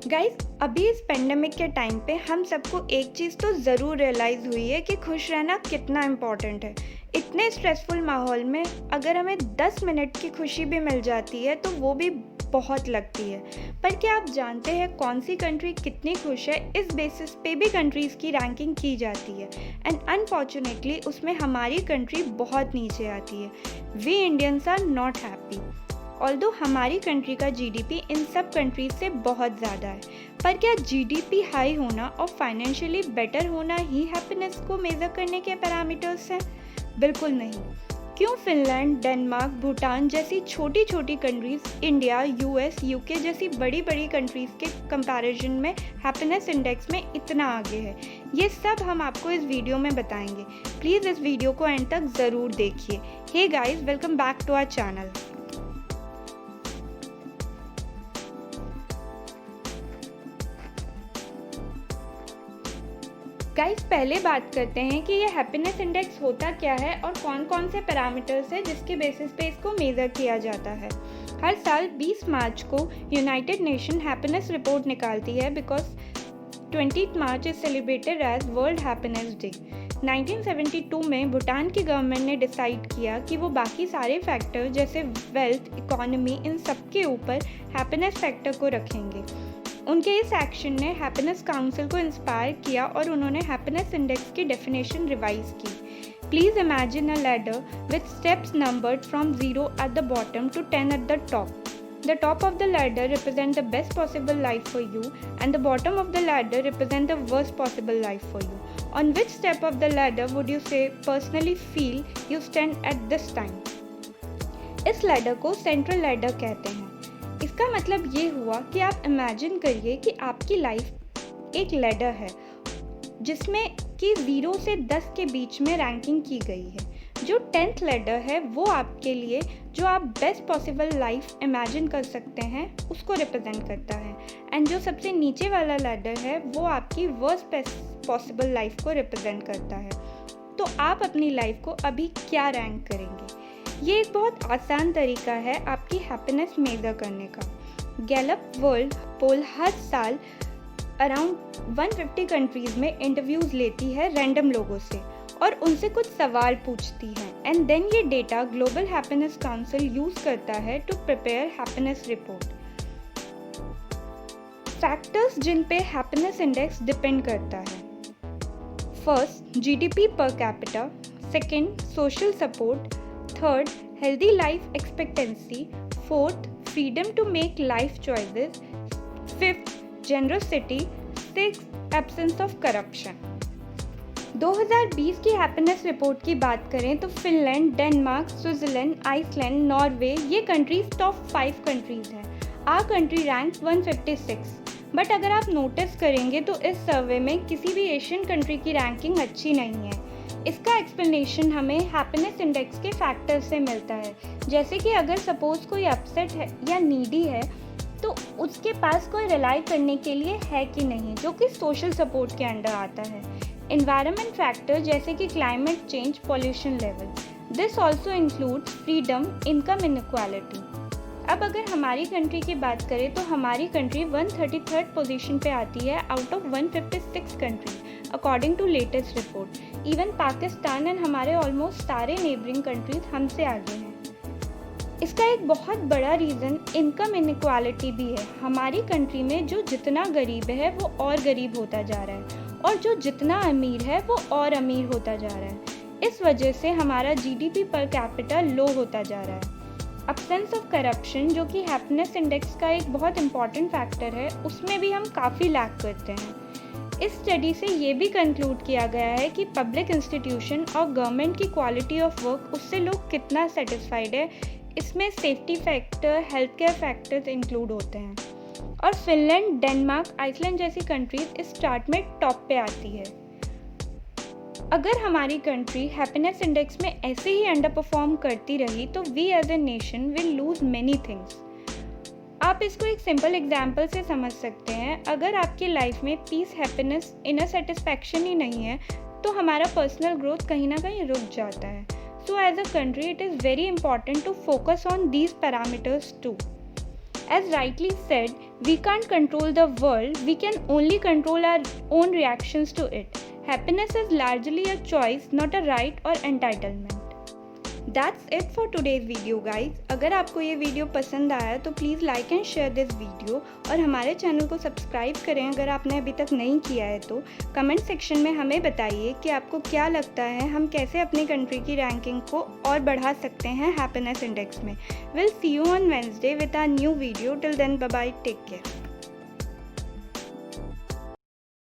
Guys, अभी इस pandemic के टाइम पे हम सबको एक चीज़ तो ज़रूर रियलाइज़ हुई है कि खुश रहना कितना इम्पॉर्टेंट है। इतने स्ट्रेसफुल माहौल में अगर हमें 10 मिनट की खुशी भी मिल जाती है तो वो भी बहुत लगती है। पर क्या आप जानते हैं कौन सी कंट्री कितनी खुश है? इस बेसिस पे भी कंट्रीज़ की रैंकिंग की जाती है एंड अनफॉर्चुनेटली उसमें हमारी कंट्री बहुत नीचे आती है। We Indians are not happy. Although हमारी कंट्री का जीडीपी इन सब कंट्रीज से बहुत ज़्यादा है, पर क्या जीडीपी हाई होना और फाइनेंशियली बेटर होना ही हैप्पीनेस को मेज़र करने के पैरामीटर्स हैं? बिल्कुल नहीं। क्यों फिनलैंड, डेनमार्क, भूटान जैसी छोटी छोटी कंट्रीज इंडिया, यूएस, यूके जैसी बड़ी बड़ी कंट्रीज के कंपैरिजन में हैप्पीनेस इंडेक्स में इतना आगे है? ये सब हम आपको इस वीडियो में बताएंगे। प्लीज़ इस वीडियो को एंड तक ज़रूर देखिए। Hey guys, welcome back to our channel. Guys, पहले बात करते हैं कि ये हैप्पीनेस इंडेक्स होता क्या है और कौन कौन से पैरामीटर्स हैं जिसके बेसिस पे इसको मेज़र किया जाता है। हर साल 20 मार्च को यूनाइटेड नेशन हैप्पीनेस रिपोर्ट निकालती है because 20 March is celebrated as World Happiness Day. 1972 में भूटान की गवर्नमेंट ने डिसाइड किया कि वो बाकी सारे फैक्टर जैसे वेल्थ, इकोनॉमी, इन सब के ऊपर हैप्पीनेस फैक्टर को रखेंगे। उनके इस एक्शन ने हैप्पीनेस काउंसिल को इंस्पायर किया और उन्होंने हैप्पीनेस इंडेक्स की डेफिनेशन रिवाइज की। Please imagine a ladder with steps numbered from 0 at the bottom to 10 at the top. The top of the ladder represent the best possible life for you and the bottom of the ladder represent the worst possible life for you. On which step of the ladder would you say personally feel you stand at this time? इस ladder को central ladder कहते हैं। इसका मतलब ये हुआ कि आप इमेजिन करिए कि आपकी लाइफ एक लैडर है जिसमें कि 0 से 10 के बीच में रैंकिंग की गई है। जो 10th लैडर है वो आपके लिए जो आप बेस्ट पॉसिबल लाइफ इमेजिन कर सकते हैं उसको रिप्रेजेंट करता है एंड जो सबसे नीचे वाला लैडर है वो आपकी वर्स्ट पॉसिबल लाइफ को रिप्रेजेंट करता है। तो आप अपनी लाइफ को अभी क्या रैंक करेंगे? ये एक बहुत आसान तरीका है आपकी हैप्पीनेस मेज़र करने का। गैलप वर्ल्ड पोल हर साल अराउंड 150 कंट्रीज़ में इंटरव्यूज़ लेती है रैंडम लोगों से और उनसे कुछ सवाल पूछती है एंड देन ये data global happiness council use करता है to prepare happiness report. Factors जिन पे हैप्पीनेस इंडेक्स डिपेंड करता है: first, GDP per capita; second, social support; third, healthy life expectancy; fourth, freedom to make life choices; fifth, generosity; sixth, absence of corruption। 2020 की happiness report की बात करें तो Finland, Denmark, Switzerland, Iceland, Norway ये countries top 5 countries हैं। Our country rank 156। But अगर आप notice करेंगे तो इस सर्वे में किसी भी एशियन कंट्री की रैंकिंग अच्छी नहीं है। इसका एक्सप्लेनेशन हमें हैप्पीनेस इंडेक्स के फैक्टर से मिलता है, जैसे कि अगर सपोज कोई अपसेट है या नीडी है तो उसके पास कोई रिलाई करने के लिए है कि नहीं, जो कि सोशल सपोर्ट के अंडर आता है। एनवायरनमेंट फैक्टर जैसे कि climate change, pollution level, this also includes freedom, income inequality. अब अगर हमारी कंट्री की बात करें तो हमारी कंट्री 133rd पोजीशन पे आती है out of 156 country according to latest report. Even Pakistan and हमारे ऑलमोस्ट सारे नेबरिंग कंट्रीज हमसे आगे हैं। इसका एक बहुत बड़ा रीज़न इनकम इनइक्वालिटी भी है। हमारी कंट्री में जो जितना गरीब है वो और गरीब होता जा रहा है और जो जितना अमीर है वो और अमीर होता जा रहा है। इस वजह से हमारा जीडीपी पर कैपिटा लो होता जा रहा है। अब्सेंस ऑफ करप्शन जो कि हैप्पीनेस इंडेक्स का एक बहुत इंपॉर्टेंट फैक्टर है, उसमें भी हम काफ़ी लैक करते हैं। इस स्टडी से ये भी कंक्लूड किया गया है कि पब्लिक इंस्टीट्यूशन और गवर्नमेंट की क्वालिटी ऑफ वर्क उससे लोग कितना सेटिस्फाइड है, इसमें safety factor, health care factors include होते हैं। और फिनलैंड, डेनमार्क, आइसलैंड जैसी कंट्रीज इस चार्ट में टॉप पे आती है। अगर हमारी कंट्री हैप्पीनेस इंडेक्स में ऐसे ही अंडर परफॉर्म करती रही तो we as a nation will lose many things. आप इसको एक सिंपल एग्जाम्पल से समझ सकते हैं। अगर आपकी लाइफ में पीस, हैप्पीनेस, इनर सेटिस्फैक्शन ही नहीं है तो हमारा पर्सनल ग्रोथ कहीं ना कहीं रुक जाता है। So as a country it is very important to focus on these parameters too. As rightly said, we can't control the world, we can only control our own reactions to it. Happiness is largely a choice, not a right or entitlement. That's it for today's video guys. अगर आपको ये video पसंद आया तो please like and share this video और हमारे channel को subscribe करें अगर आपने अभी तक नहीं किया है तो। कमेंट सेक्शन में हमें बताइए कि आपको क्या लगता है हम कैसे अपनी कंट्री की रैंकिंग को और बढ़ा सकते हैं हैप्पीनेस इंडेक्स में। Will see you on Wednesday with a new video. Till then bye bye, take care.